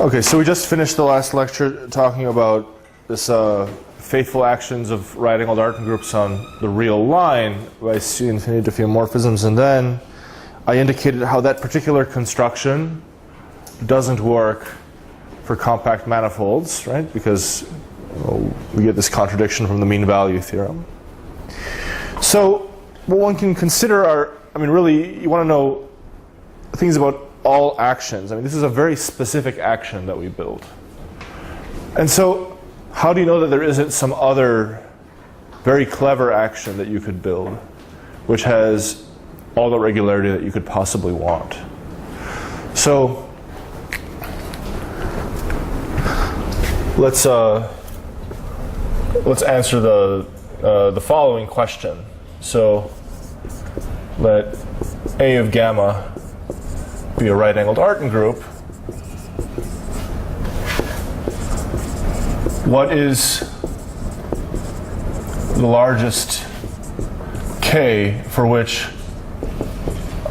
Okay, so we just finished the last lecture talking about this faithful actions of right-angled Artin groups on the real line by C infinity diffeomorphisms, and then I indicated how that particular construction doesn't work for compact manifolds, right? Because we get this contradiction from the mean value theorem. So what one can consider are, really you want to know things about all actions. This is a very specific action that we build. And so how do you know that there isn't some other very clever action that you could build which has all the regularity that you could possibly want? So let's answer the following question. So let A of gamma be a right-angled Artin group. What is the largest k for which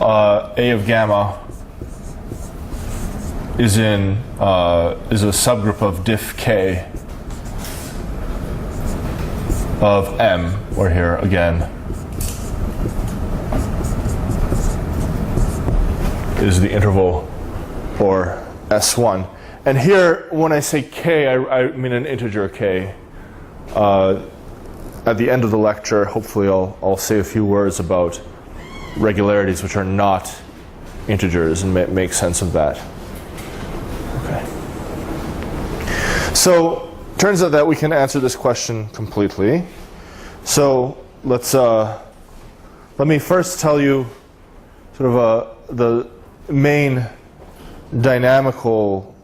A of gamma is a subgroup of diff k of M, where here again is the interval or S1. And here, when I say k, I mean an integer k. At the end of the lecture, hopefully I'll say a few words about regularities which are not integers and make sense of that. Okay. So, turns out that we can answer this question completely. So, let me first tell you sort of the main dynamical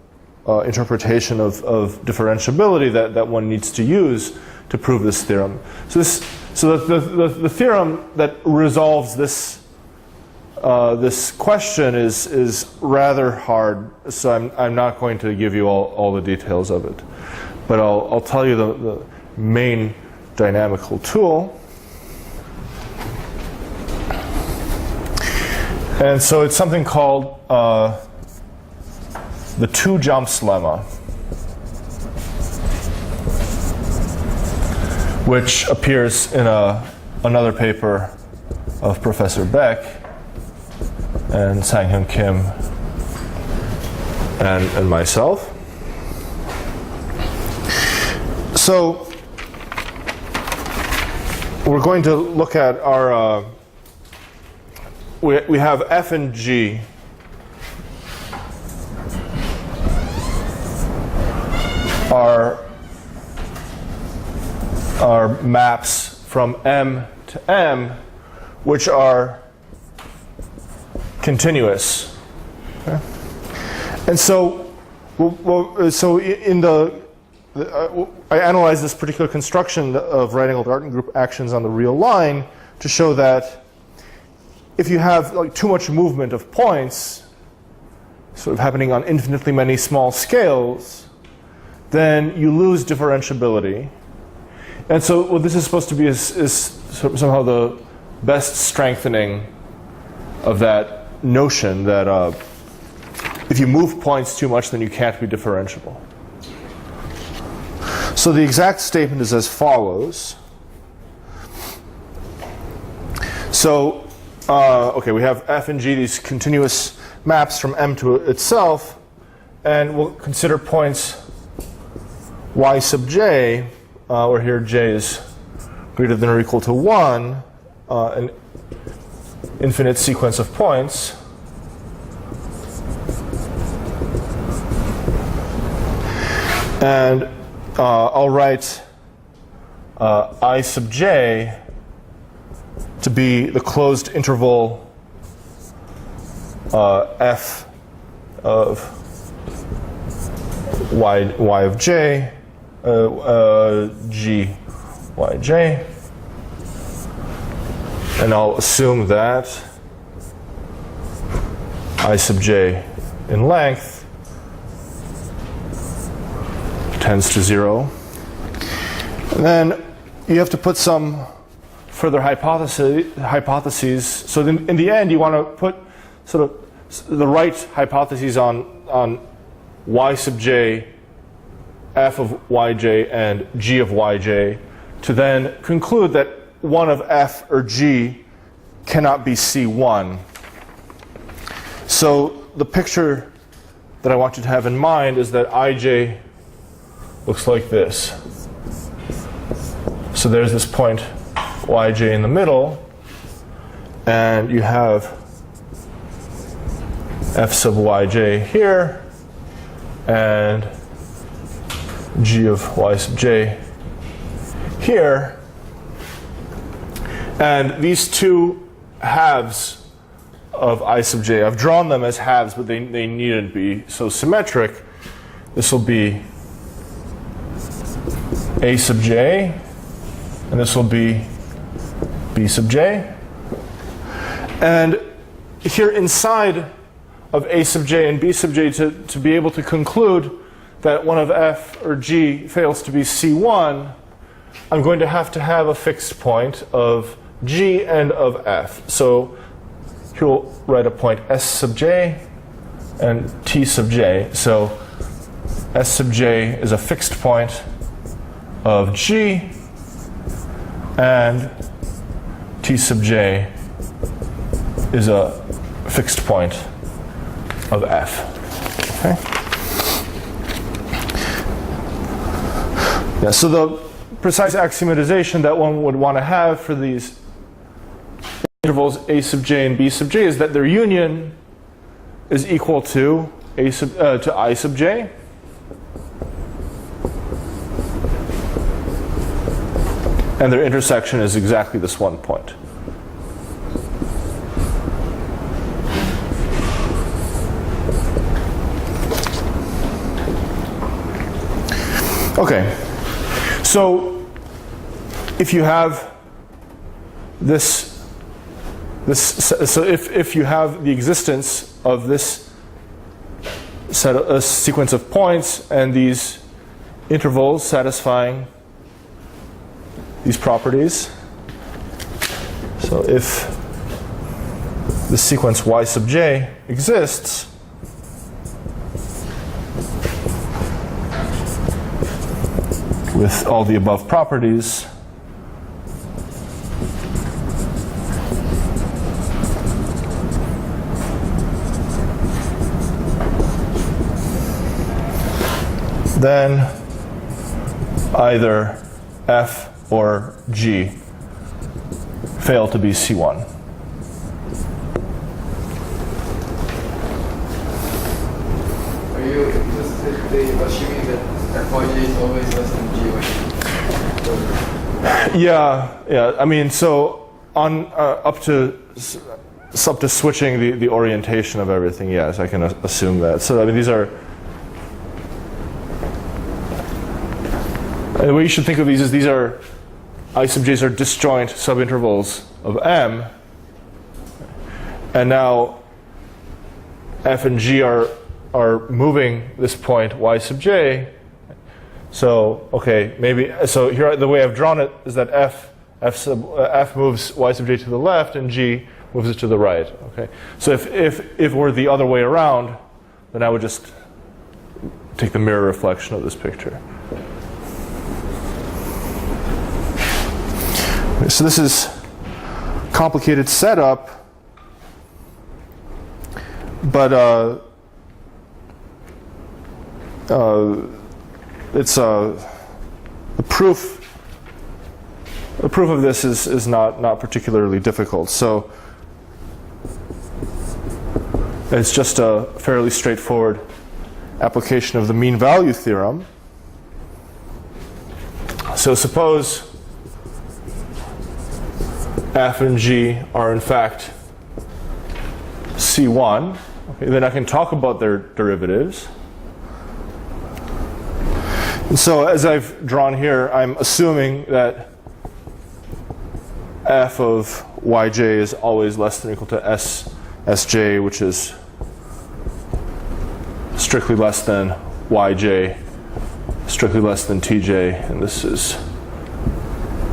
interpretation of differentiability that one needs to use to prove this theorem. So the theorem that resolves this question is rather hard. So I'm not going to give you all the details of it, but I'll tell you the main dynamical tool. And so it's something called the two jumps lemma, which appears in another paper of Professor Beck and Sang-Hyun Kim and myself. So we're going to look at our we have F and G are maps from M to M which are continuous. Okay? And so I analyzed this particular construction of right-angled Artin group actions on the real line to show that if you have too much movement of points, sort of happening on infinitely many small scales, then you lose differentiability. And so what this is supposed to be is somehow the best strengthening of that notion that if you move points too much, then you can't be differentiable. So the exact statement is as follows. So okay, we have F and G, these continuous maps from M to itself, and we'll consider points y sub j, where here j is greater than or equal to 1, an infinite sequence of points. And I'll write I sub j to be the closed interval f of y of j, g y j, and I'll assume that I sub j in length tends to 0. And then you have to put some further hypotheses. So then in the end, you want to put sort of the right hypotheses on y sub j, f of yj, and g of yj, to then conclude that one of f or g cannot be C1. So the picture that I want you to have in mind is that ij looks like this. So there's this point yj in the middle, and you have f sub yj here, and g of y sub j here. And these two halves of I sub j, I've drawn them as halves, but they needn't be so symmetric. This will be a sub j, and this will be b sub j. And here inside of a sub j and b sub j, to be able to conclude that one of f or g fails to be C1, I'm going to have a fixed point of g and of f. So here we'll write a point s sub j and t sub j. So s sub j is a fixed point of g, and t sub j is a fixed point of f. Okay? Yeah, so the precise axiomatization that one would want to have for these intervals a sub j and b sub j is that their union is equal to I sub j, and their intersection is exactly this one point. Okay, so if you have so if you have the existence of this sequence of points and these intervals satisfying these properties, so if the sequence y sub j exists, with all the above properties, then either f or g fail to be C1. Are you assuming that fyj is always less than gy? Yeah. I mean, so on up to switching the orientation of everything, yes, I can assume that. So I mean, these are. The way you should think of these is these are I sub j's are disjoint subintervals of M, and now f and g are moving this point y sub j. So okay, maybe so here the way I've drawn it is that f moves y sub j to the left and g moves it to the right. Okay, so if we're the other way around, then I would just take the mirror reflection of this picture. So this is complicated setup, but it's the proof of this is not particularly difficult. So it's just a fairly straightforward application of the mean value theorem. So suppose f and g are in fact C1. Okay, then I can talk about their derivatives. And so as I've drawn here, I'm assuming that f of yj is always less than or equal to sj, which is strictly less than yj, strictly less than tj, and this is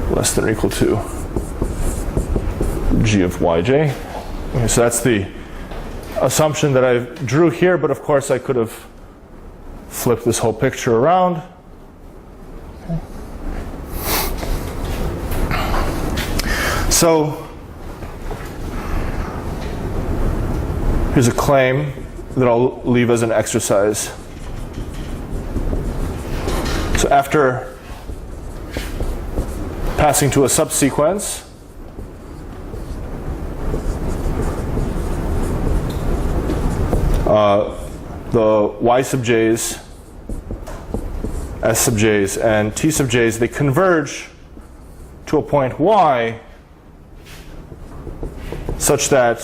less than or equal to g of yj. Okay, so that's the assumption that I drew here, but of course I could have flip this whole picture around. Okay. So here's a claim that I'll leave as an exercise. So after passing to a subsequence, the y sub j's, s sub j's, and t sub j's, they converge to a point y such that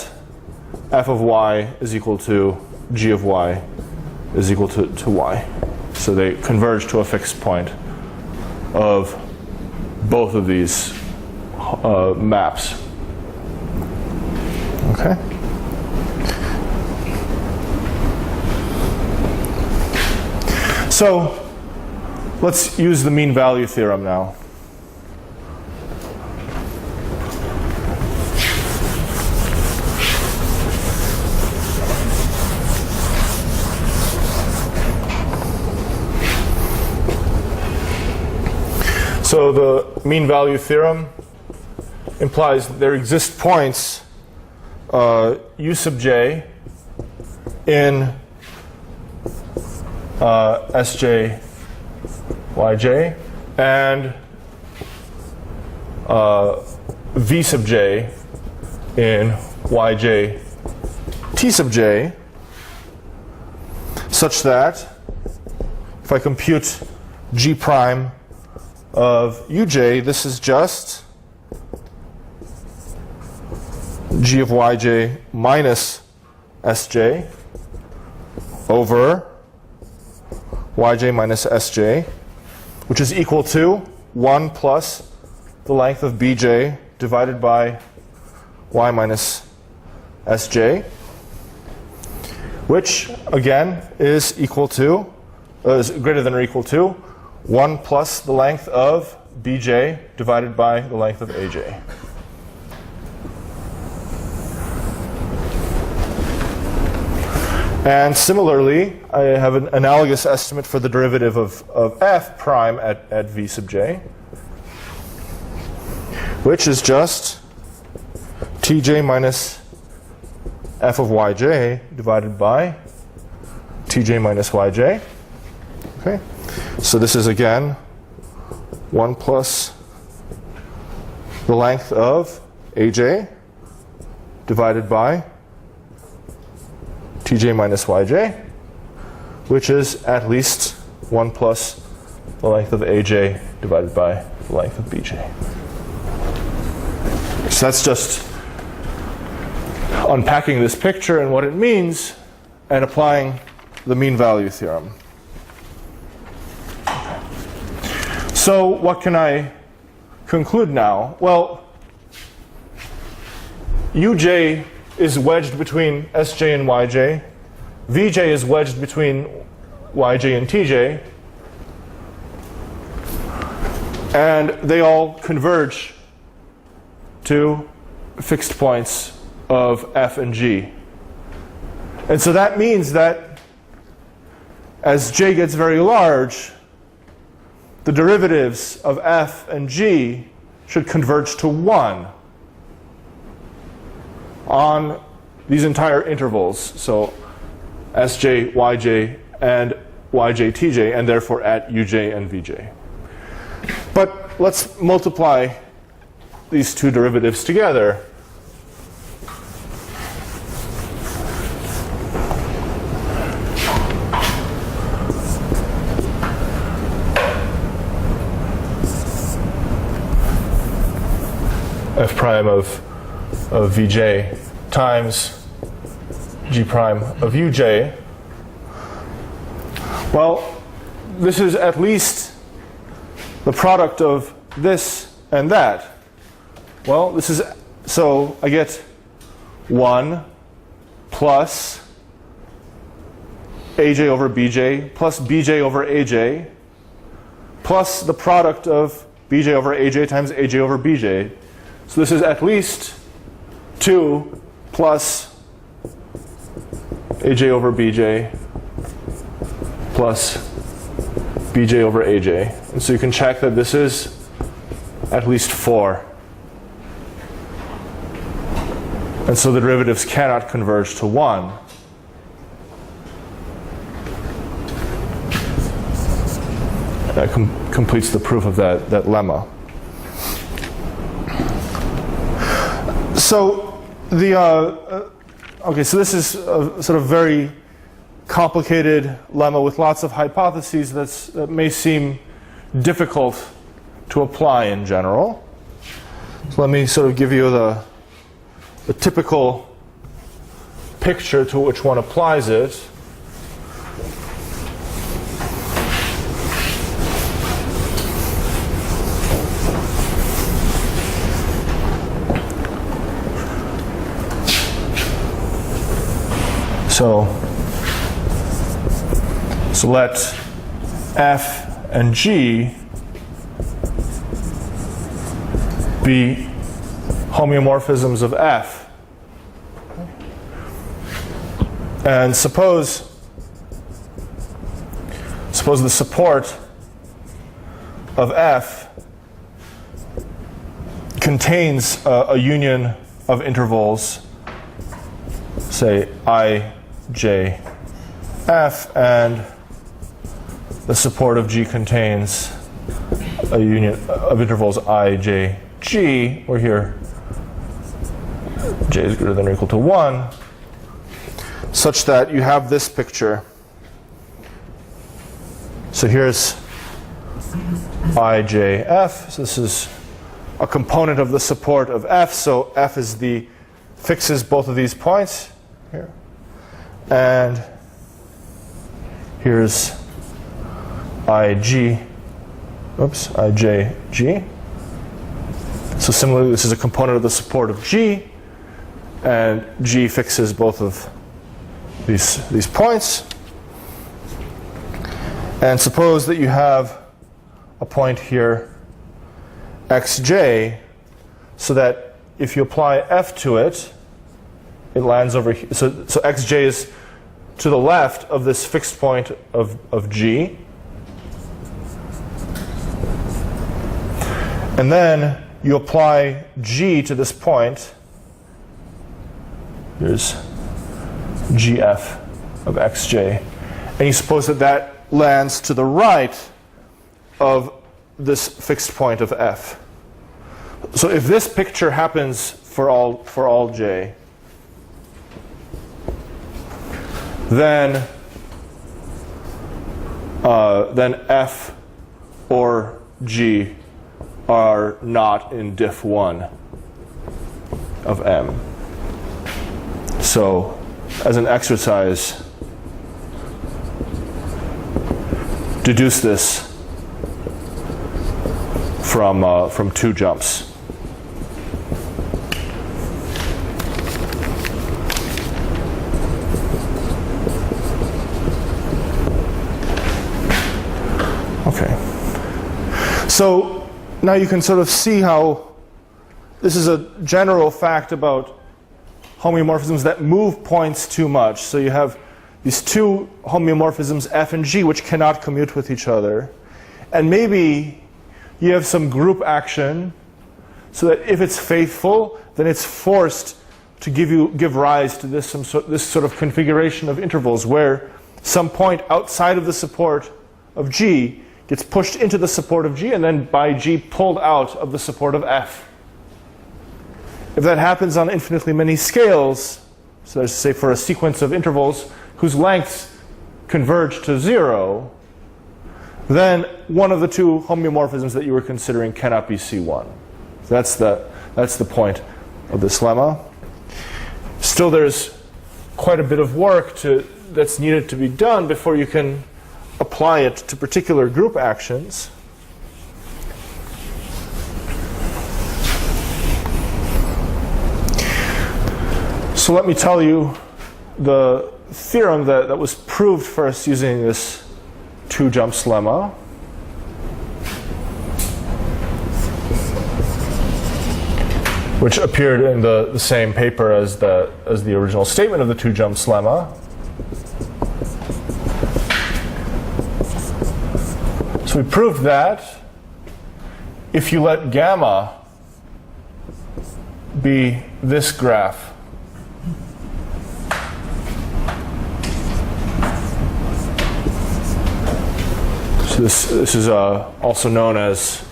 f of y is equal to g of y is equal to y. So they converge to a fixed point of both of these maps. Okay. So let's use the mean value theorem now. So the mean value theorem implies that there exist points u sub j in Sj, Yj, and V sub j in Yj, T sub j, such that if I compute G prime of Uj, this is just G of Yj minus Sj over Yj minus Sj, which is equal to 1 plus the length of Bj divided by y minus Sj, which again is equal to, is greater than or equal to 1 plus the length of Bj divided by the length of Aj. And similarly, I have an analogous estimate for the derivative of f prime at v sub j, which is just tj minus f of yj divided by tj minus yj. Okay, so this is again 1 plus the length of aj divided by tj minus yj, which is at least 1 plus the length of aj divided by the length of bj. So that's just unpacking this picture and what it means and applying the mean value theorem. So what can I conclude now? Well, uj is wedged between Sj and Yj. Vj is wedged between Yj and Tj. And they all converge to fixed points of f and g. And so that means that as j gets very large, the derivatives of f and g should converge to 1 on these entire intervals, so Sj, Yj, and Yj, Tj, and therefore at Uj and Vj. But let's multiply these two derivatives together. F prime of Vj times G prime of Uj. Well, this is at least the product of this and that. Well, this is, so I get 1 plus Aj over Bj plus Bj over Aj plus the product of Bj over Aj times Aj over Bj. So this is at least 2 plus Aj over Bj plus bj over aj. And so you can check that this is at least 4. And so the derivatives cannot converge to 1. That completes the proof of that lemma. So okay, so this is a sort of very complicated lemma with lots of hypotheses that may seem difficult to apply in general. So let me sort of give you the typical picture to which one applies it. So let F and G be homeomorphisms of F. And suppose the support of F contains a union of intervals, say I, J, F, and the support of G contains a union of intervals I, J, G, where here J is greater than or equal to 1, such that you have this picture. So here's I, J, F. So this is a component of the support of F. So F is fixes both of these points here. And here's IJ, G. So similarly, this is a component of the support of G, and G fixes both of these points. And suppose that you have a point here, xj, so that if you apply F to it, it lands over here. So xj is to the left of this fixed point of G. And then you apply G to this point. Here's GF of xj. And you suppose that lands to the right of this fixed point of F. So if this picture happens for all j, then F or G are not in diff 1 of M. So as an exercise, deduce this from 2 jumps. Okay. So now you can sort of see how this is a general fact about homeomorphisms that move points too much. So you have these 2 homeomorphisms, F and G, which cannot commute with each other. And maybe you have some group action so that if it's faithful, then it's forced to give rise to this sort of configuration of intervals where some point outside of the support of G gets pushed into the support of G and then by G pulled out of the support of F. If that happens on infinitely many scales, so let's say for a sequence of intervals whose lengths converge to 0, then one of the 2 homeomorphisms that you were considering cannot be C1. So that's the point of this lemma. Still, there's quite a bit of work that's needed to be done before you can apply it to particular group actions. So let me tell you the theorem that was proved first using this 2-jumps lemma. Which appeared in the same paper as the original statement of the 2-jumps lemma. So we proved that if you let gamma be this graph, so this is also known as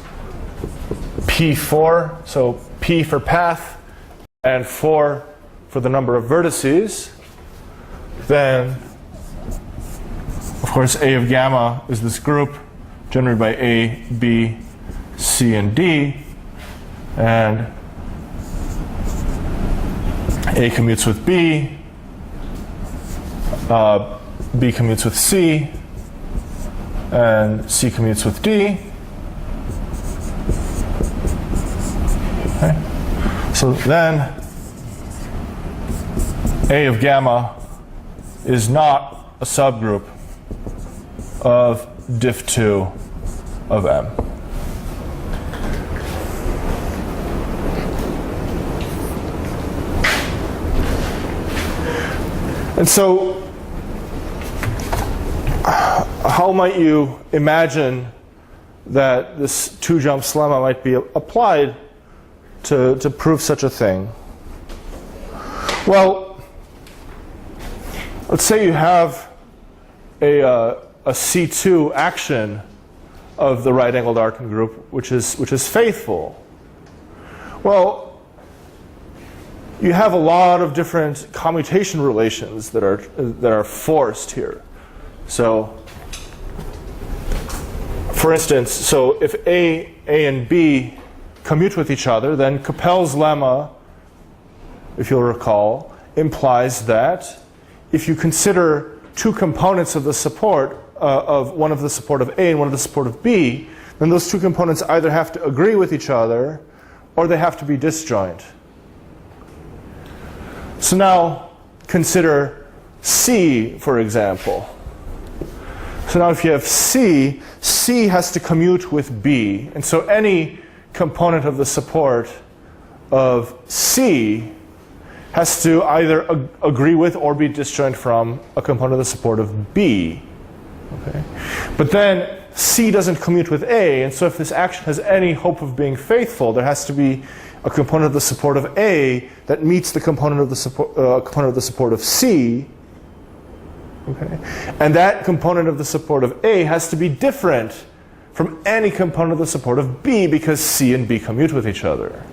P4, so P for path and 4 for the number of vertices, then of course A of gamma is this group generated by A, B, C, and D, and A commutes with B, B commutes with C, and C commutes with D. Okay. So then A of gamma is not a subgroup of diff2 of M. And so how might you imagine that this two-jumps lemma might be applied to prove such a thing? Well, let's say you have a C2 action of the right-angled arcing group, which is faithful. Well, you have a lot of different commutation relations that are forced here. So, for instance, so if A and B commute with each other, then Capel's lemma, if you'll recall, implies that if you consider two components of the support of one of the support of A and one of the support of B, then those two components either have to agree with each other or they have to be disjoint. So now consider C, for example. So now if you have C, C has to commute with B. And so any component of the support of C has to either agree with or be disjoint from a component of the support of B. Okay? But then C doesn't commute with A, and so if this action has any hope of being faithful, there has to be a component of the support of A that meets the component of the support of C. Okay? And that component of the support of A has to be different from any component of the support of B because C and B commute with each other.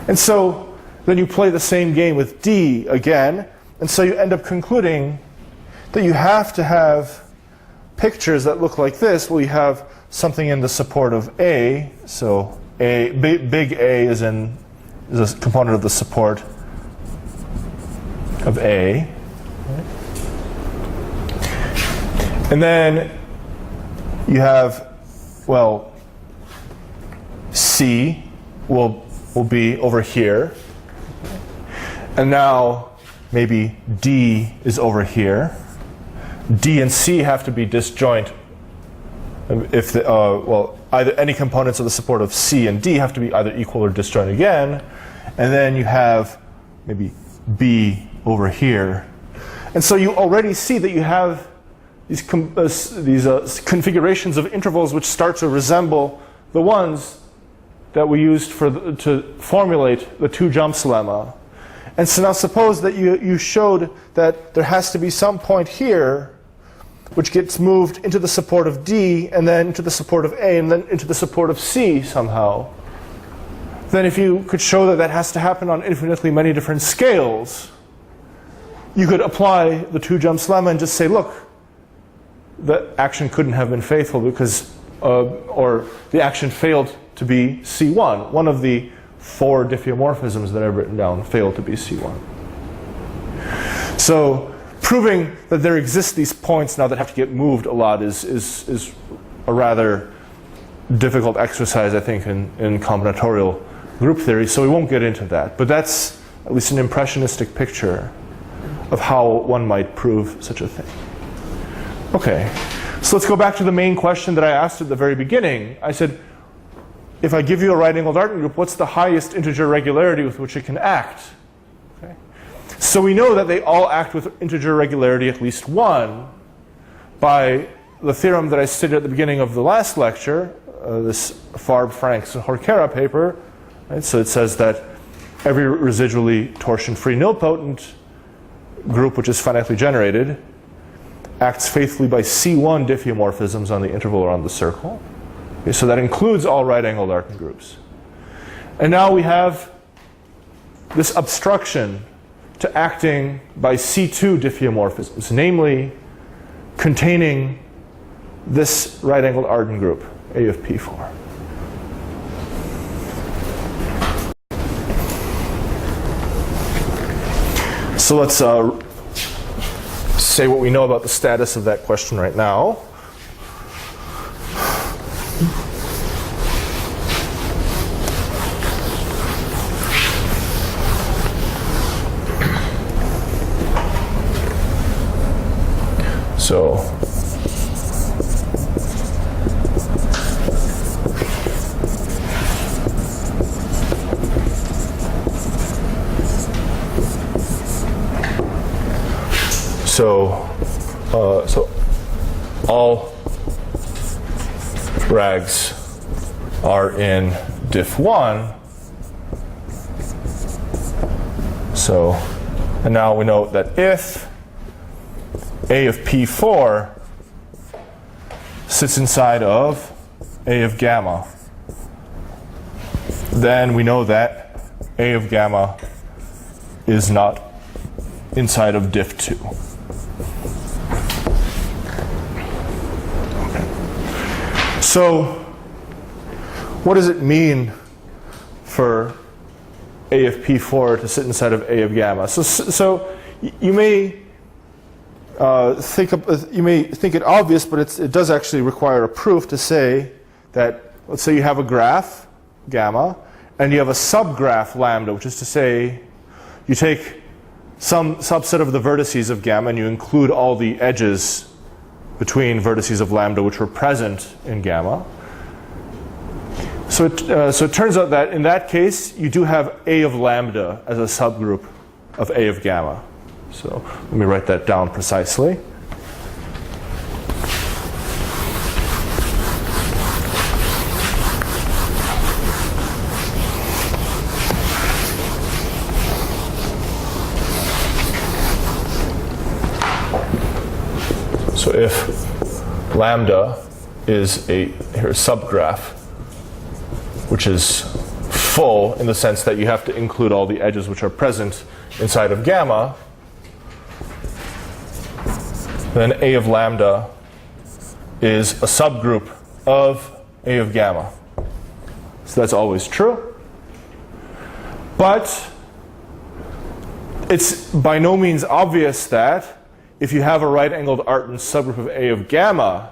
And so then you play the same game with D again, and so you end up concluding that you have to have pictures that look like this. Well, you have something in the support of A, so A, big A is a component of the support of A. And then you have, well, C will be over here. And now maybe D is over here. D and C have to be disjoint if either any components of the support of C and D have to be either equal or disjoint again. And then you have maybe B over here. And so you already see that you have these configurations of intervals which start to resemble the ones that we used to formulate the two-jumps lemma. And so now suppose that you showed that there has to be some point here which gets moved into the support of D and then into the support of A and then into the support of C somehow. Then if you could show that that has to happen on infinitely many different scales, you could apply the two-jumps lemma and just say, look, the action couldn't have been faithful because, or the action failed to be C1. One of the 4 diffeomorphisms that I've written down failed to be C1. So proving that there exist these points now that have to get moved a lot is a rather difficult exercise, I think, in combinatorial group theory, so we won't get into that. But that's at least an impressionistic picture of how one might prove such a thing. Okay, so let's go back to the main question that I asked at the very beginning. I said, if I give you a right-angled arcing group, what's the highest integer regularity with which it can act? Okay. So we know that they all act with integer regularity at least 1 by the theorem that I stated at the beginning of the last lecture, this Farb, Franks, and Horkera paper. Right? So it says that every residually torsion-free nilpotent group, which is finitely generated, acts faithfully by C1 diffeomorphisms on the interval around the circle. Okay, so that includes all right-angled Artin groups. And now we have this obstruction to acting by C2 diffeomorphisms, namely containing this right-angled Artin group, A of P4. So let's say what we know about the status of that question right now. So all rags are in diff 1. So, and now we know that if A of P4 sits inside of A of gamma, then we know that A of gamma is not inside of diff 2. So, what does it mean for A of P4 to sit inside of A of gamma? So you may think it obvious, but it does actually require a proof to say that, let's say you have a graph, gamma, and you have a subgraph lambda, which is to say you take some subset of the vertices of gamma and you include all the edges between vertices of lambda which were present in gamma. So it turns out that in that case you do have A of lambda as a subgroup of A of gamma. So let me write that down precisely. So if lambda is a subgraph, which is full in the sense that you have to include all the edges which are present inside of gamma, then A of lambda is a subgroup of A of gamma. So that's always true. But it's by no means obvious that if you have a right-angled Artin subgroup of A of gamma,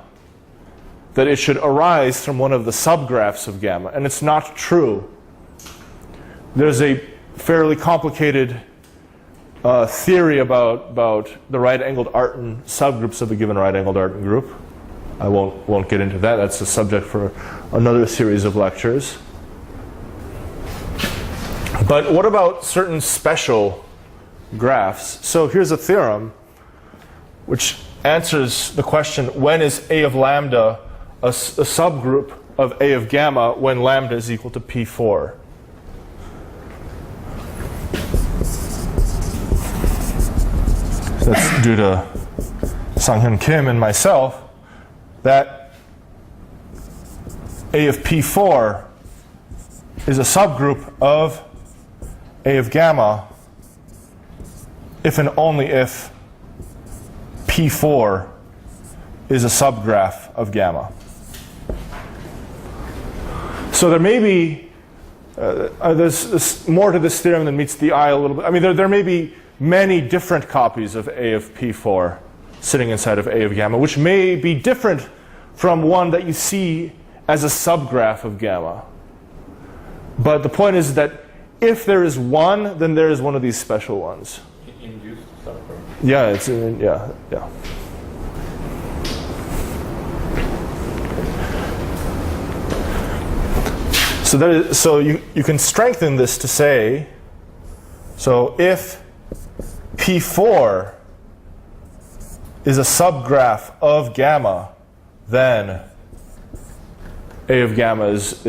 that it should arise from one of the subgraphs of gamma. And it's not true. There's a fairly complicated theory about the right-angled Artin subgroups of a given right-angled Artin group. I won't get into that. That's a subject for another series of lectures. But what about certain special graphs? So here's a theorem which answers the question, when is A of lambda a subgroup of A of gamma when lambda is equal to P4? So that's due to Sang-Hyun Kim and myself, that A of P4 is a subgroup of A of gamma if and only if P4 is a subgraph of gamma. So there may be, there's more to this theorem than meets the eye a little bit. I mean, there may be many different copies of A of P4 sitting inside of A of gamma, which may be different from one that you see as a subgraph of gamma. But the point is that if there is one, then there is one of these special ones. Induced subgraph? Yeah, it's yeah. So you can strengthen this to say, so if P4 is a subgraph of gamma, then A of gamma is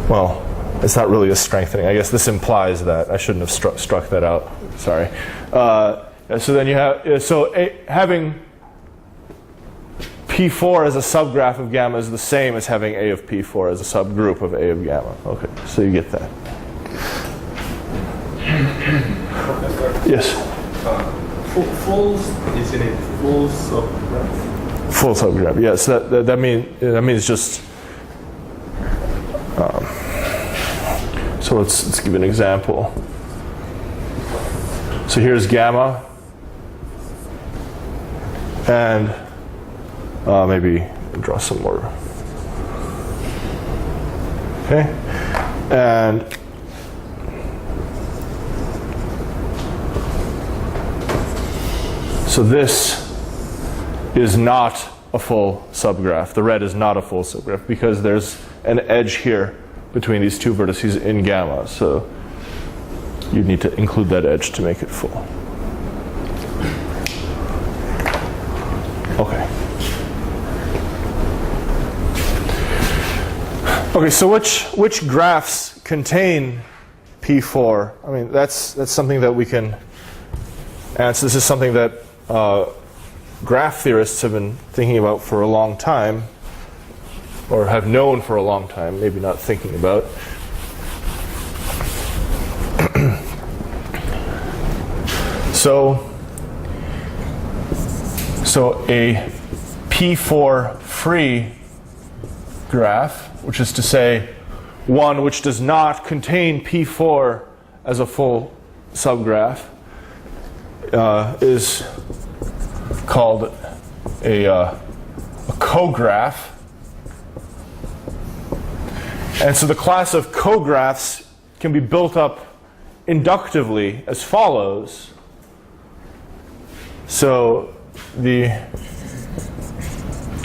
well, it's not really a strengthening. I guess this implies that. I shouldn't have struck that out. Sorry. So then you have, having P4 as a subgraph of gamma is the same as having A of P4 as a subgroup of A of gamma. Okay, so you get that. Yes? Full, isn't it? Full subgraph? Full subgraph, yes. That means just, so let's give an example. So here's gamma, and maybe draw some more. Okay, and so this is not a full subgraph. The red is not a full subgraph because there's an edge here between these two vertices in gamma. So you need to include that edge to make it full. Okay. Okay, so which graphs contain P4? I mean, that's something that we can answer. This is something that graph theorists have been thinking about for a long time, or have known for a long time, maybe not thinking about. So a P4 free graph, which is to say one which does not contain P4 as a full subgraph, is called a cograph. And so the class of cographs can be built up inductively as follows. So the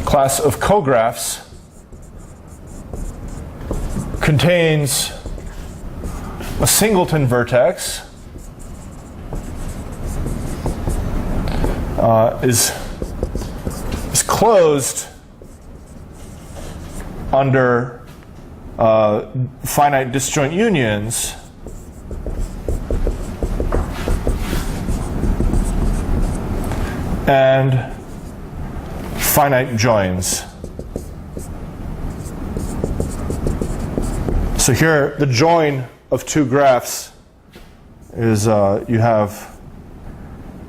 class of cographs contains a singleton vertex, is closed under finite disjoint unions, and finite joins. So here, the join of two graphs is you have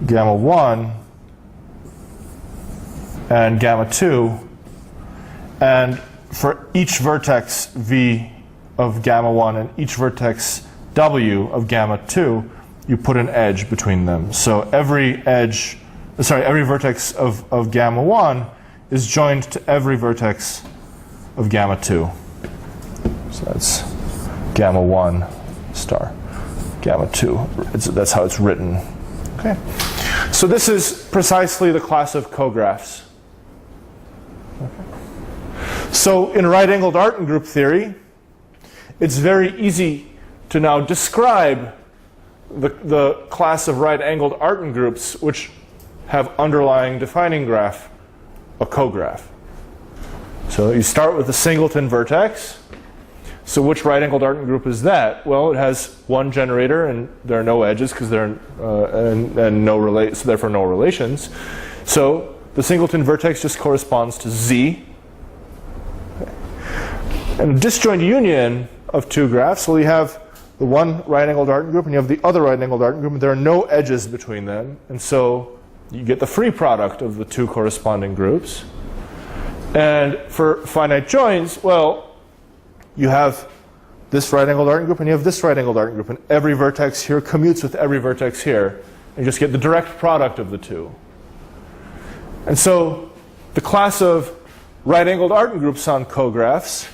gamma 1 and gamma 2, and for each vertex V of gamma 1 and each vertex W of gamma 2, you put an edge between them. So every vertex of gamma 1 is joined to every vertex of gamma 2. So that's gamma 1 star, gamma 2. That's how it's written. Okay. So this is precisely the class of cographs. Okay. So in right-angled Artin group theory, it's very easy to now describe the class of right-angled Artin groups which have underlying defining graph, a cograph. So you start with a singleton vertex. So which right-angled Artin group is that? Well, it has one generator and there are no edges because there are so therefore no relations. So the singleton vertex just corresponds to Z. Okay. And a disjoint union of two graphs, well, you have the one right-angled Artin group and you have the other right-angled Artin group, and there are no edges between them, and so you get the free product of the two corresponding groups. And for finite joins, well, you have this right-angled Artin group and you have this right-angled Artin group, and every vertex here commutes with every vertex here, and you just get the direct product of the two. And so the class of right-angled Artin groups on cographs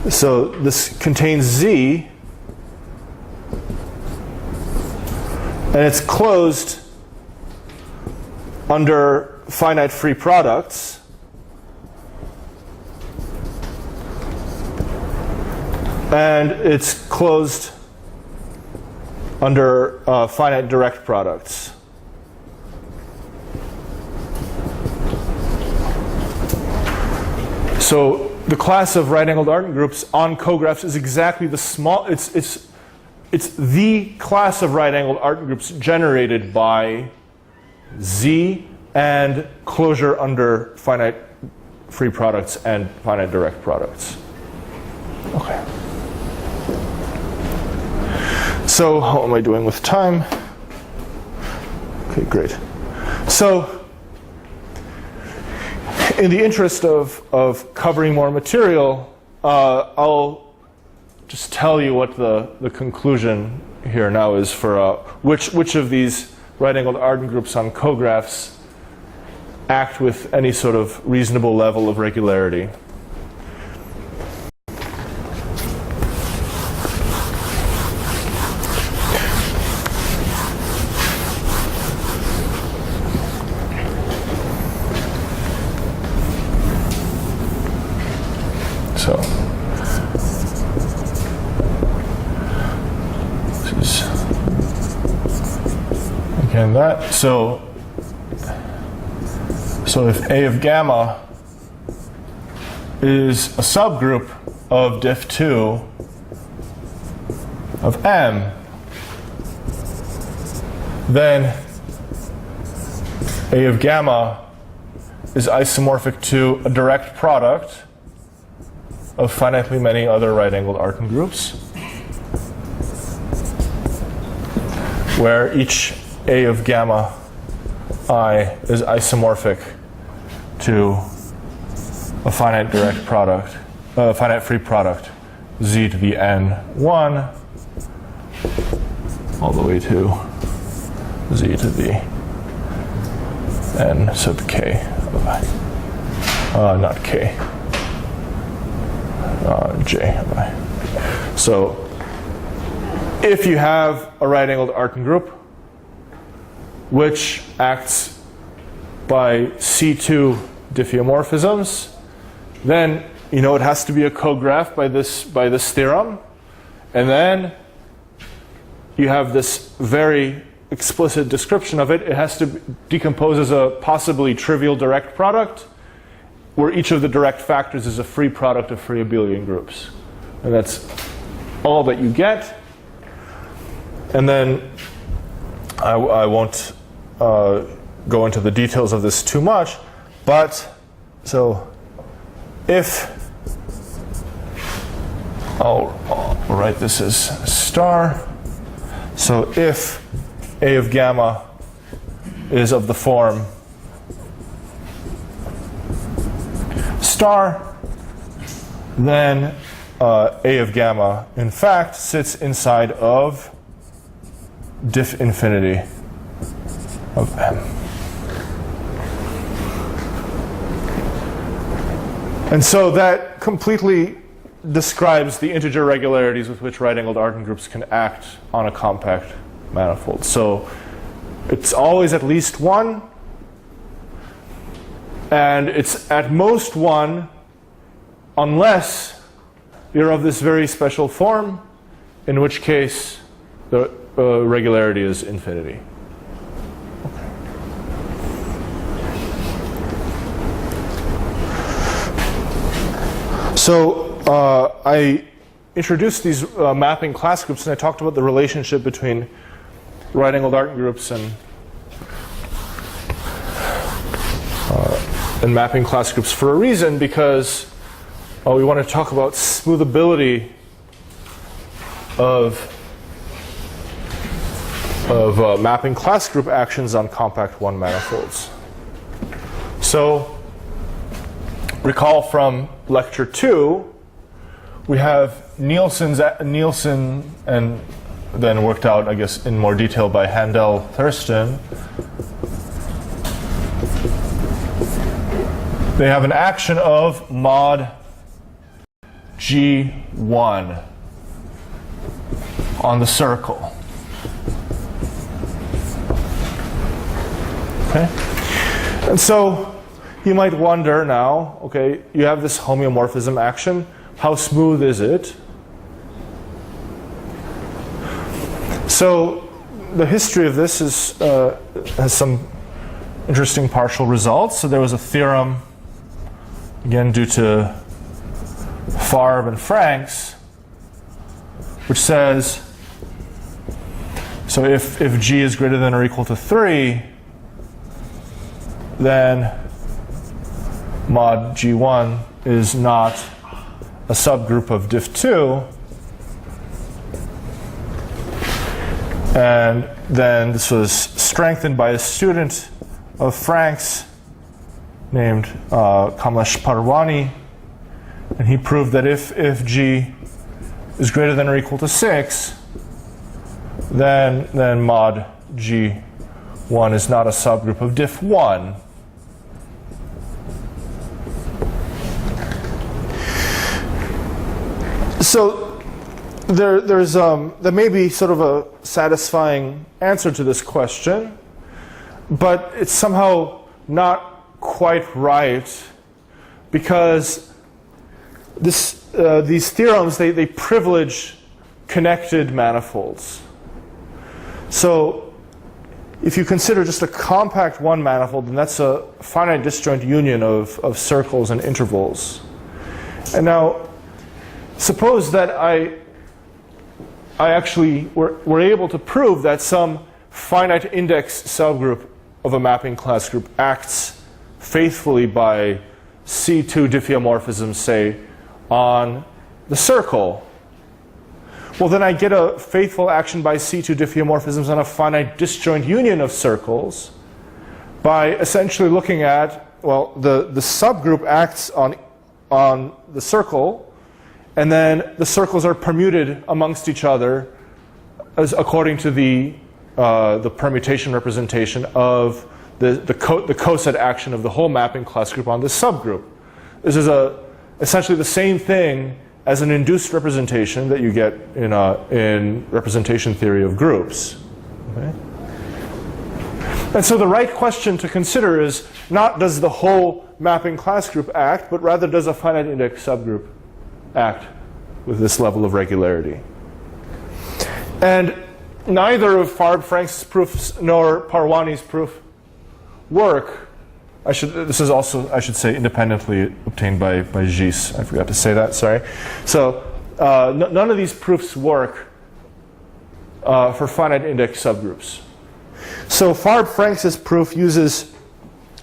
so this contains Z, and it's closed under finite free products. and it's closed under finite direct products. So the class of right-angled Artin groups on cographs is exactly the it's the class of right-angled Artin groups generated by Z and closure under finite free products and finite direct products. Okay. So how am I doing with time? Okay, great. So in the interest of covering more material, I'll just tell you what the conclusion here now is for which of these right-angled Artin groups on cographs act with any sort of reasonable level of regularity. So this is again that. So if A of gamma is a subgroup of diff2 of M, then A of gamma is isomorphic to a direct product of finitely many other right-angled Artin groups, where each A of gamma I is isomorphic to a finite direct product, a finite free product, Z to the N1 all the way to Z to the N sub K of I. Not K. J of I. So if you have a right-angled Artin group which acts by C2 diffeomorphisms, then you know it has to be a cograph by this theorem, and then you have this very explicit description of it. It has to decompose as a possibly trivial direct product, where each of the direct factors is a free product of free abelian groups. And that's all that you get. And then I won't go into the details of this too much, but so if I'll write this as star. So if A of gamma is of the form star, then A of gamma in fact sits inside of diff infinity of M. And so that completely describes the integer regularities with which right-angled Artin groups can act on a compact manifold. So it's always at least one, and it's at most one unless you're of this very special form, in which case the regularity is infinity. So I introduced these mapping class groups, and I talked about the relationship between right-angled Artin groups and mapping class groups for a reason, because we want to talk about smoothability of mapping class group actions on compact 1 manifolds. So recall from lecture 2, we have Nielsen, and then worked out, I guess, in more detail by Handel Thurston. They have an action of mod G1 on the circle. Okay? And so you might wonder now, okay, you have this homeomorphism action. How smooth is it? So the history of this is, has some interesting partial results. So there was a theorem, again due to Farb and Franks, which says, so if G is greater than or equal to 3, then mod G1 is not a subgroup of diff2. And then this was strengthened by a student of Franks named Kamlesh Parwani. And he proved that if G is greater than or equal to 6, then mod G1 is not a subgroup of diff1. So there may be sort of a satisfying answer to this question, but it's somehow not quite right, because these theorems, they privilege connected manifolds. So if you consider just a compact one manifold, then that's a finite disjoint union of circles and intervals. And now, suppose that I actually were able to prove that some finite index subgroup of a mapping class group acts faithfully by C2 diffeomorphisms, say, on the circle. Well, then I get a faithful action by C2 diffeomorphisms on a finite disjoint union of circles by essentially looking at, well, the subgroup acts on the circle, and then the circles are permuted amongst each other as according to the permutation representation of the coset action of the whole mapping class group on this subgroup. This is essentially the same thing as an induced representation that you get in representation theory of groups. Okay? And so the right question to consider is not does the whole mapping class group act, but rather does a finite index subgroup act with this level of regularity. And neither of Farb-Franks' proofs nor Parwani's proof work. This is also, I should say, independently obtained by Gis. I forgot to say that, sorry. So none of these proofs work for finite index subgroups. So Farb-Franks' proof uses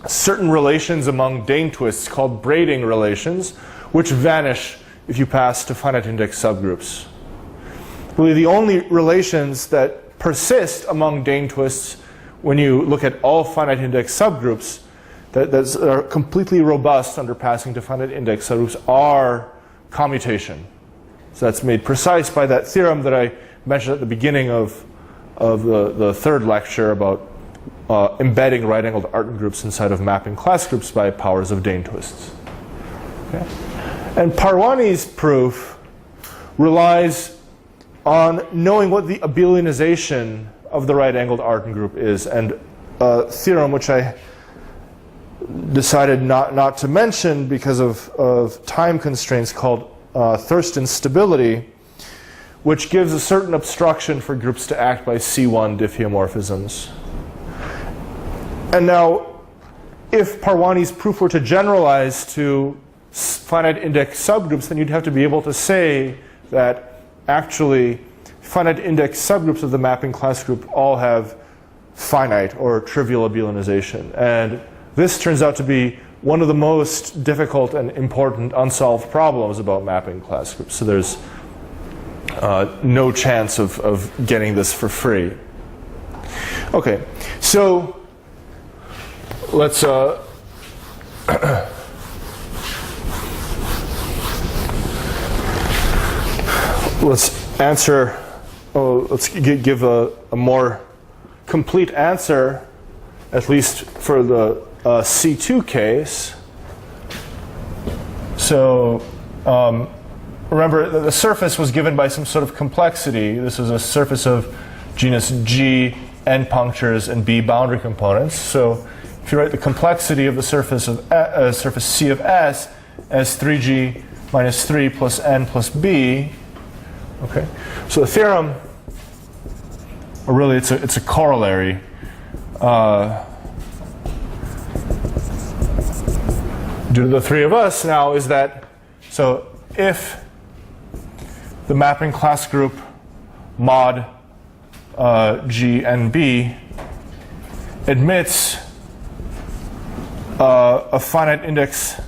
certain relations among Dane twists called braiding relations, which vanish if you pass to finite index subgroups. Really, the only relations that persist among Dane twists when you look at all finite index subgroups that are completely robust under passing to finite index subgroups are commutation. So that's made precise by that theorem that I mentioned at the beginning of the third lecture about embedding right-angled Artin groups inside of mapping class groups by powers of Dane twists. Okay? And Parwani's proof relies on knowing what the abelianization of the right-angled Artin group is, and a theorem which I decided not to mention because of time constraints called Thurston stability, which gives a certain obstruction for groups to act by C1 diffeomorphisms. And now, if Parwani's proof were to generalize to finite index subgroups, then you'd have to be able to say that actually finite index subgroups of the mapping class group all have finite or trivial abelianization. And this turns out to be one of the most difficult and important unsolved problems about mapping class groups. So there's no chance of getting this for free. Okay, so let's answer. Let's give a more complete answer, at least for the C2 case. So remember, the surface was given by some sort of complexity. This is a surface of genus G, N punctures, and B boundary components. So if you write the complexity of the surface of surface C of S as 3G minus 3 plus N plus B, okay. So the theorem or really it's a corollary. Due to the three of us now is that, so if the mapping class group mod G and B admits a finite index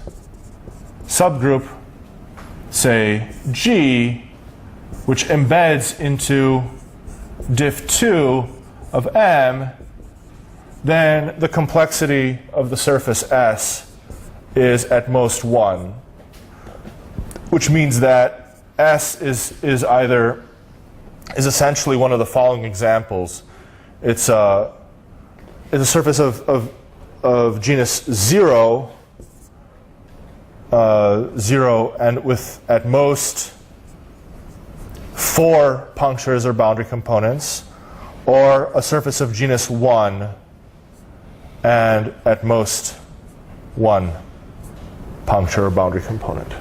subgroup, say G, which embeds into diff2 of M, then the complexity of the surface S is at most 1, which means that S is essentially one of the following examples. It's a surface of genus 0, 0, and with at most 4 punctures or boundary components, or a surface of genus 1 and at most 1 puncture or boundary component.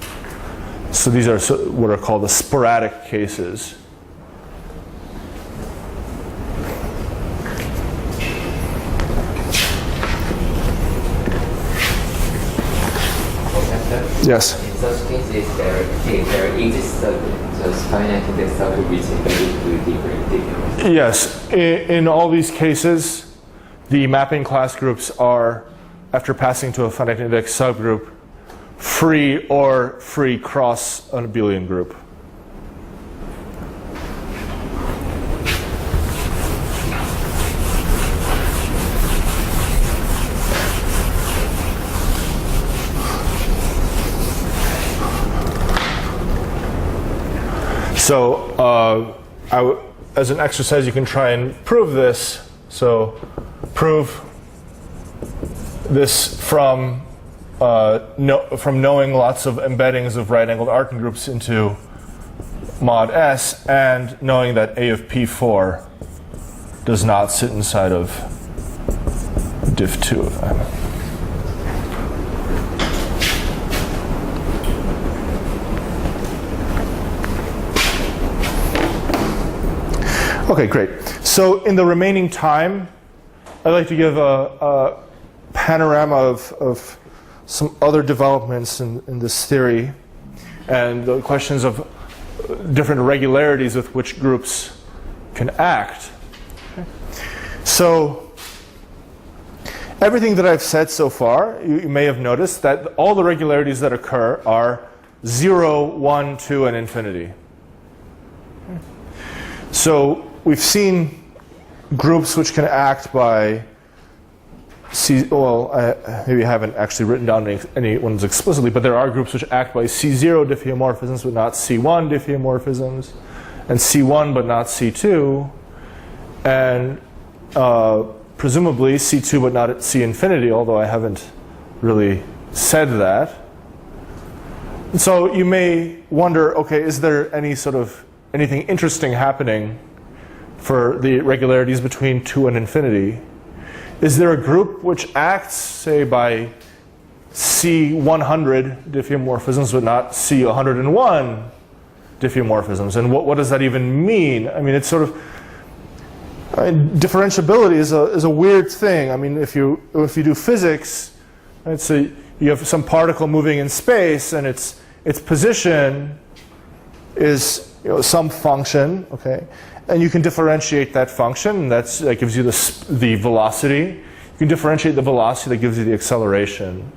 So these are what are called the sporadic cases. Yes. In such cases, there exists those finite index subgroup which embedded to different. Yes. In all these cases, the mapping class groups are, after passing to a finite index subgroup, free or free cross an abelian group. So as an exercise, you can try and prove this. So prove this from knowing lots of embeddings of right-angled arcing groups into mod S, and knowing that A of P4 does not sit inside of diff2 of M. Okay, great. So in the remaining time, I'd like to give a panorama of some other developments in this theory and the questions of different regularities with which groups can act. Okay. So everything that I've said so far, you may have noticed that all the regularities that occur are 0, 1, 2, and infinity. Okay. So we've seen groups which can act by maybe I haven't actually written down any ones explicitly, but there are groups which act by C0 diffeomorphisms but not C1 diffeomorphisms, and C1 but not C2, and presumably C2 but not at C infinity, although I haven't really said that. And so you may wonder, okay, is there anything interesting happening for the regularities between 2 and infinity? Is there a group which acts, say, by C100 diffeomorphisms but not C101 diffeomorphisms? And what does that even mean? I mean, it's differentiability is a weird thing. I mean, if you do physics, right, so you have some particle moving in space, and its position is some function, okay? And you can differentiate that function, and that gives you the velocity. You can differentiate the velocity, that gives you the acceleration.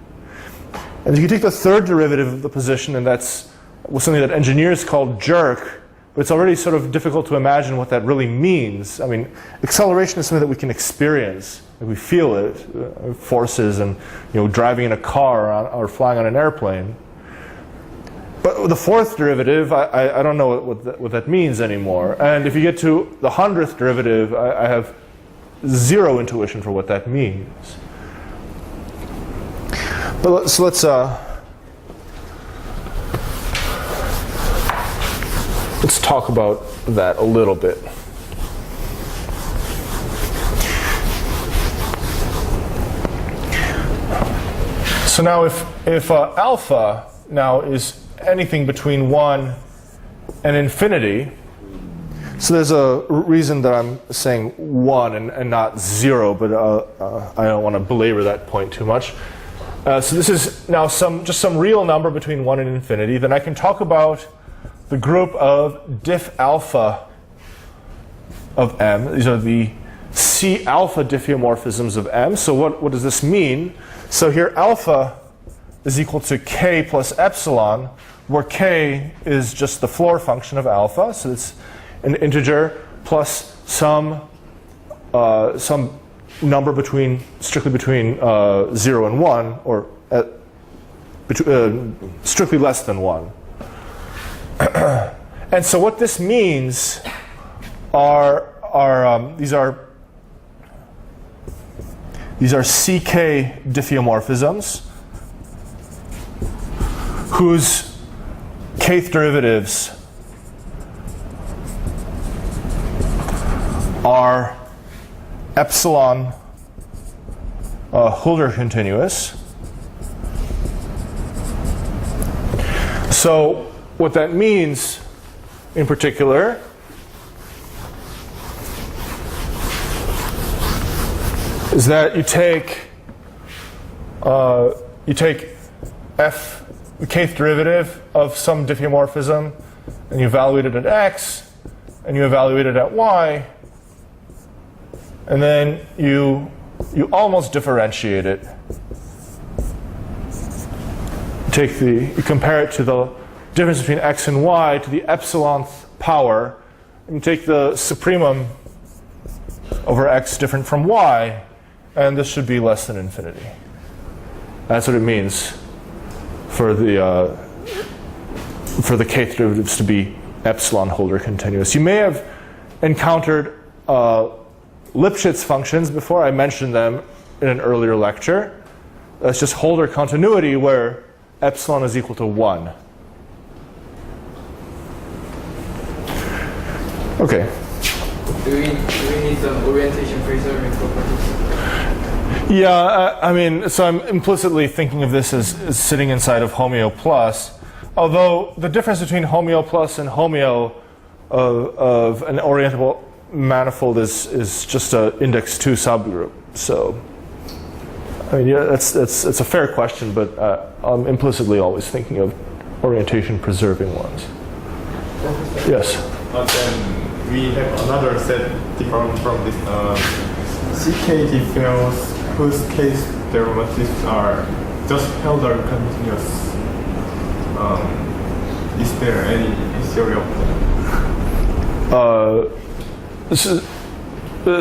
And you can take the third derivative of the position, and that's something that engineers call jerk, but it's already sort of difficult to imagine what that really means. I mean, acceleration is something that we can experience. We feel it, forces, and driving in a car or flying on an airplane. But the fourth derivative, I don't know what that means anymore. And if you get to the 100th derivative, I have zero intuition for what that means. But let's talk about that a little bit. So now if alpha now is anything between 1 and infinity, So there's a reason that I'm saying 1 and not 0, but I don't want to belabor that point too much. So this is now just some real number between 1 and infinity. Then I can talk about the group of diff alpha of M. These are the C alpha diffeomorphisms of M. So what does this mean? So here alpha is equal to k plus epsilon, where k is just the floor function of alpha. So it's an integer plus some number strictly between 0 and 1, or strictly less than 1. And so what this means these are CK diffeomorphisms whose kth derivatives are epsilon Hölder continuous. So what that means in particular is that you take f, the kth derivative of some diffeomorphism, and you evaluate it at x, and you evaluate it at y, and then you almost differentiate it. You compare it to the difference between x and y to the epsilonth power, and you take the supremum over x different from y, and this should be less than infinity. That's what it means for the kth derivatives to be epsilon Hölder continuous. You may have encountered Lipschitz functions before. I mentioned them in an earlier lecture. That's just Hölder continuity where epsilon is equal to 1. Okay. Do we need some orientation preserving properties? Yeah, I mean, so I'm implicitly thinking of this as sitting inside of homeo plus, although the difference between homeo plus and homeo of an orientable manifold is just an index 2 subgroup. So, I mean, yeah, it's a fair question, but I'm implicitly always thinking of orientation preserving ones. Yes? But then we have another set different from this CK difference whose case derivatives are just Hölder continuous. Is there any theory of that?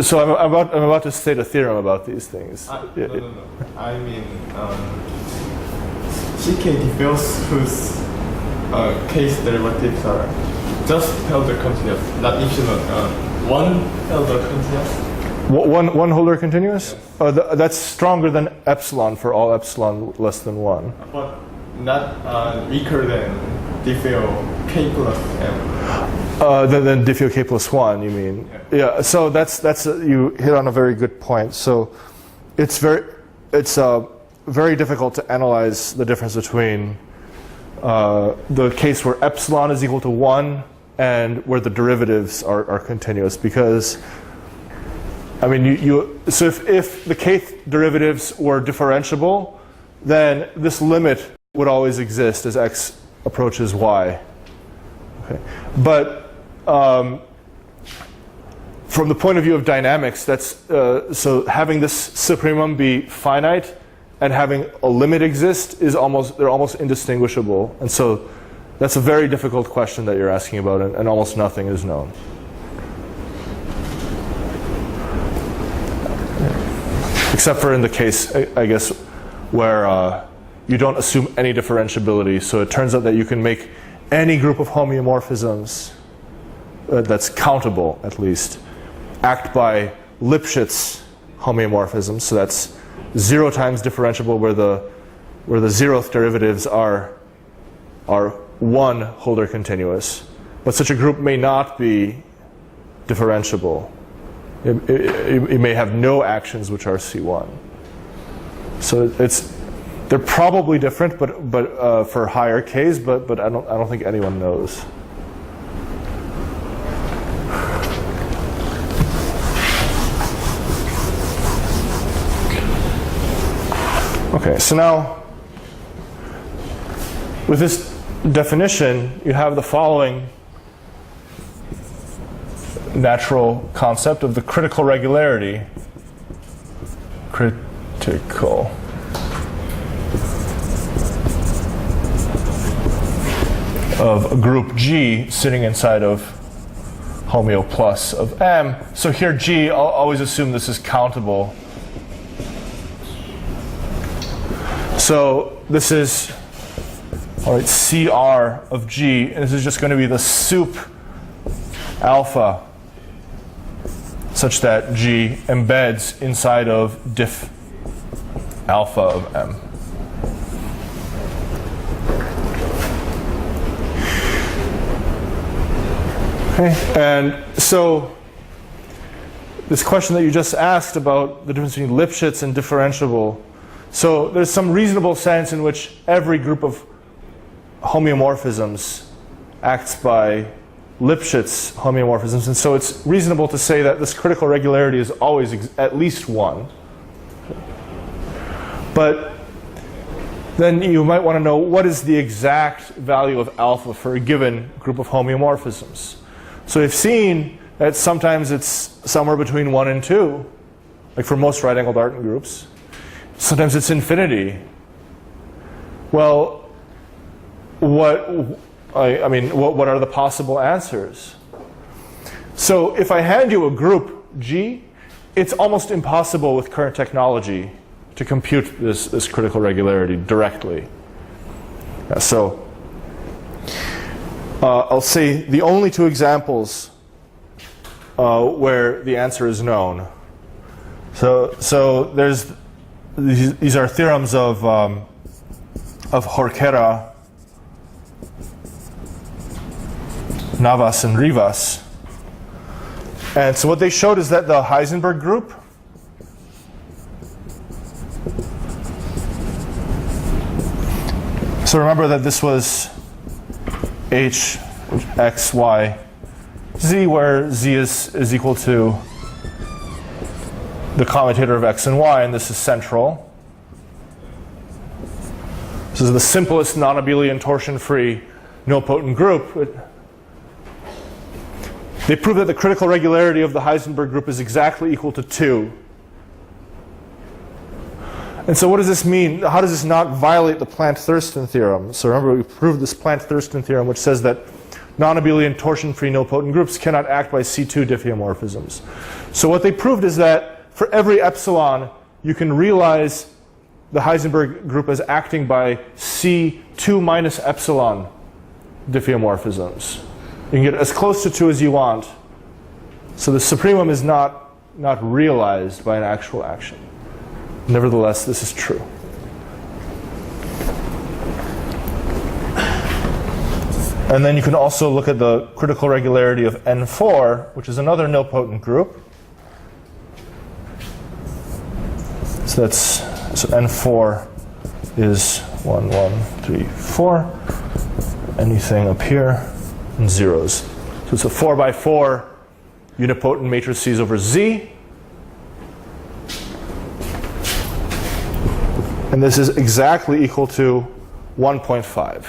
So I'm about to state a theorem about these things. No. I mean, CK difference whose case derivatives are just Hölder continuous, not epsilon. One Hölder continuous. One Hölder continuous? Yes. That's stronger than epsilon for all epsilon less than 1. But not weaker than diffeo k plus m. Then diffeo k plus 1, you mean? Yeah. So that's you hit on a very good point. So it's very difficult to analyze the difference between the case where epsilon is equal to 1 and where the derivatives are continuous, because I mean so if the kth derivatives were differentiable, then this limit would always exist as x approaches y. Okay. But from the point of view of dynamics, that's so having this supremum be finite and having a limit exist they're almost indistinguishable, and so that's a very difficult question that you're asking about, and almost nothing is known. Except for in the case, I guess, where you don't assume any differentiability. So it turns out that you can make any group of homeomorphisms that's countable, at least, act by Lipschitz homeomorphisms. So that's 0 times differentiable where the 0th derivatives are 1 Hölder continuous. But such a group may not be differentiable. It may have no actions which are C1. So they're probably different, but for higher Ks, but I don't think anyone knows. Okay, so now with this definition, you have the following natural concept of the critical regularity. Critical of a group G sitting inside of homeo plus of M. So here G, I'll always assume this is countable. So this is, all right, CR of G, and this is just going to be the sup alpha such that G embeds inside of diff alpha of M. Okay, and so this question that you just asked about the difference between Lipschitz and differentiable. So there's some reasonable sense in which every group of homeomorphisms acts by Lipschitz homeomorphisms, and so it's reasonable to say that this critical regularity is always at least 1. But then you might want to know what is the exact value of alpha for a given group of homeomorphisms. So we've seen that sometimes it's somewhere between 1 and 2, like for most right-angled Artin groups. Sometimes it's infinity. Well, what are the possible answers? So if I hand you a group G, it's almost impossible with current technology to compute this critical regularity directly. So I'll say the only 2 examples where the answer is known. So there's these are theorems of Jorquera, Navas, and Rivas. And so what they showed is that the Heisenberg group so remember that this was H, X, Y, Z, where Z is equal to the commutator of X and Y, and this is central. This is the simplest non-abelian torsion-free nilpotent group. They prove that the critical regularity of the Heisenberg group is exactly equal to 2. And so what does this mean? How does this not violate the Plant-Thurston theorem? So remember, we proved this Plant-Thurston theorem, which says that non-abelian torsion-free nilpotent groups cannot act by C2 diffeomorphisms. So what they proved is that for every epsilon, you can realize the Heisenberg group as acting by C2 minus epsilon diffeomorphisms. You can get as close to 2 as you want. So the supremum is not realized by an actual action. Nevertheless, this is true. And then you can also look at the critical regularity of N4, which is another nilpotent group. So N4 is 1, 1, 3, 4. Anything up here, and zeros. So it's a 4 by 4 unipotent matrices over Z. And this is exactly equal to 1.5.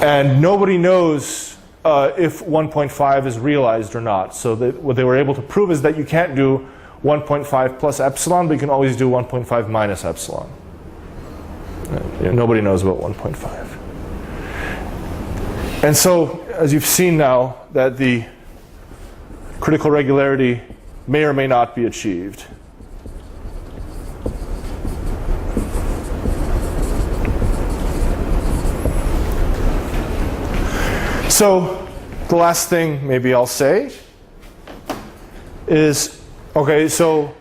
And nobody knows if 1.5 is realized or not. So what they were able to prove is that you can't do 1.5 plus epsilon, but you can always do 1.5 minus epsilon. Nobody knows about 1.5. And so, as you've seen now, that the critical regularity may or may not be achieved. So the last thing maybe I'll say is, okay, so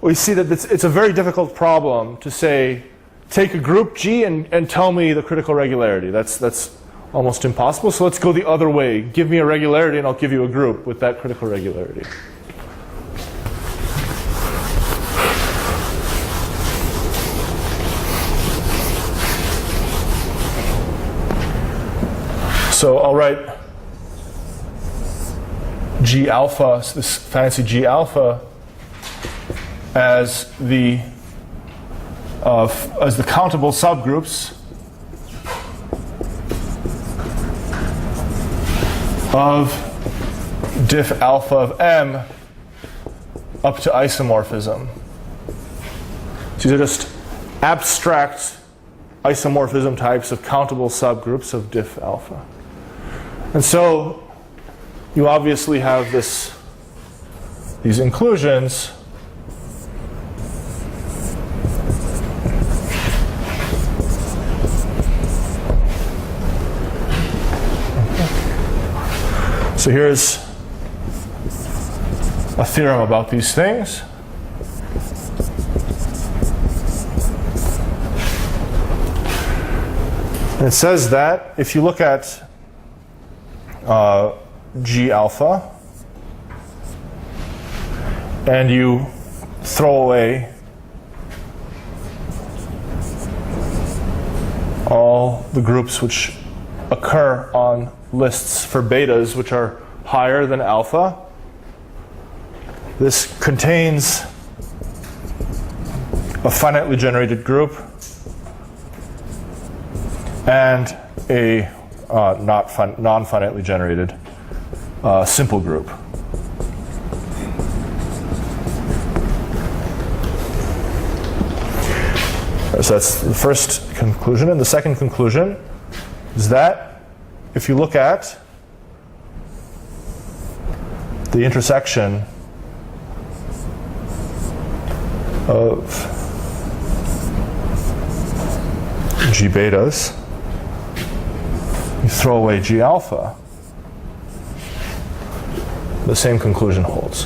we see that it's a very difficult problem to say, take a group G and tell me the critical regularity. That's almost impossible. So let's go the other way. Give me a regularity and I'll give you a group with that critical regularity. So I'll write G alpha, so this fancy G alpha as the countable subgroups of diff alpha of M up to isomorphism. So these are just abstract isomorphism types of countable subgroups of diff alpha. And so you obviously have these inclusions So here's a theorem about these things. And it says that if you look at G alpha and you throw away all the groups which occur on lists for betas which are higher than alpha, this contains a finitely generated group and a non-finitely generated simple group. So that's the first conclusion. And the second conclusion is that if you look at the intersection of G betas, you throw away G alpha, the same conclusion holds.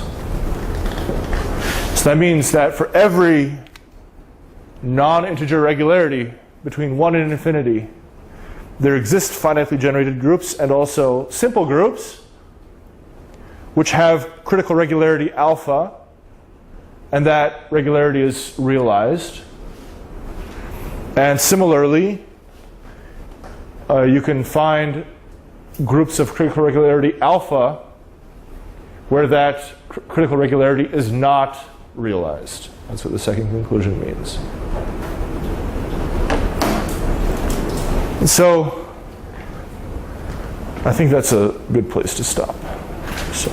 So that means that for every non-integer regularity between 1 and infinity, there exist finitely generated groups and also simple groups which have critical regularity alpha, and that regularity is realized. And similarly, you can find groups of critical regularity alpha where that critical regularity is not realized. That's what the second conclusion means. And so I think that's a good place to stop. So.